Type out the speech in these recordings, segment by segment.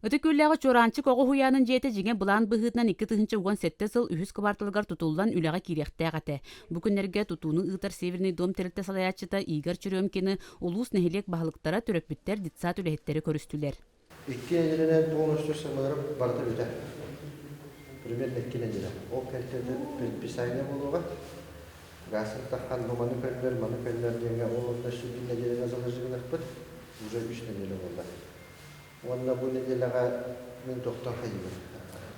Öte küllәgə çorançı koğu huyanın jete jigen bulan bıhıtnan 2 tığınçı ugan 7 sıl ühüs kıbartılgar tutullan üləgə kirextəğətə. Bu günlərgə tutuunu ıtar Severный dom terилте салаячыта Игорь Черемкины улус нәһилек баһылыктара төрөппүттер дитсат үлэһеттери көрүстүлер. 2 неделен полностью самарып барты бите. Примерно 2 неделя. Ол кәлтәдә предписание булуга. Гасыр тахкан буманы көннәр дигән олында шул неделя назарыгын акпыт. Уже 3 неделя булды. Онда бу неделяга мен доктор хайбы.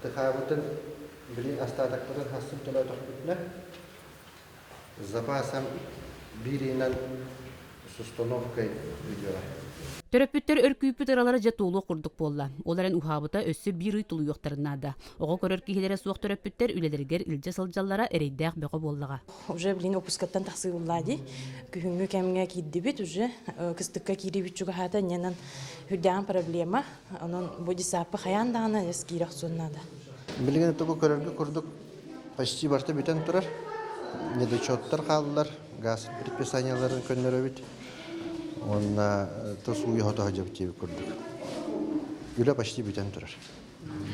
Тахабытын билин астатактарын хасым төлө тохпутна. Запасам биринен с установкой видео. Төрөппүттер өркүйпүт аралары жатуулу курдук болла. Оларын ухабыта өссө бир үй тулуюктарынада. Ого көрөр кихилере суок төрөппүттер үлелергер илже сылжаллара эрейдәк бөкө боллага. Уже блин опускаттан тахсыыллади. Күнгө кемге киддибит уже кыстыкка кирибит чуга хата ненен хүдән проблема. Анан бодисапы хаяндагына эскирак соннада. Билген тобу көрөргө курдук почти барты битен турар. Недочеттар халлар, газ предписанияларын көннөрө бит. Онна тосуй хата жаптып көрдүк. Юля почти битен турар.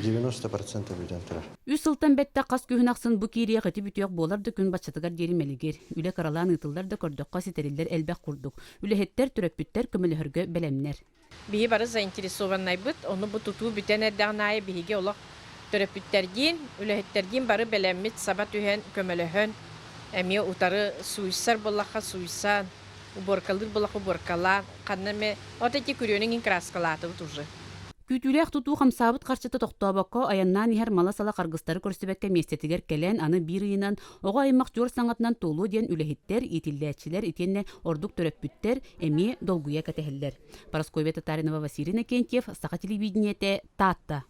90% битен турар. Үс сылтан бетте кас күһүн аксын бу кирия гыты бүтөк боларды күн бачатыгар жеримелигер. Үле каралан ытылдар да көрдүк, каситерилдер элбек курдук. Үлехеттер төрөппүттер көмөлөхөргө белемнер. Биһи бары заинтересованный быт, оны бу тутуу бүтен эрдәгнайы биһиге олох төрөппүттердин, үлехеттердин бары белеммит сабат үһен көмөлөхөн. Эми утары суйсар боллаха суйсан, уборкалыр боллаха уборкалар, каннаме отети күрөнүн краскалаты уже. Күтүлэх тутуу хамсабыт карчыты токтобокко аяннан ихер мала сала каргыстары көрсөбекке местетигер келен аны бир ыйынан ого аймак жор саңатынан толуу диен үлехиттер, итиллечилер, итенне ордук төрөппүттер эми долгуя катехеллер. Парасковия Татаринова, Василий Накентьев, Саха телевидениете, Татта.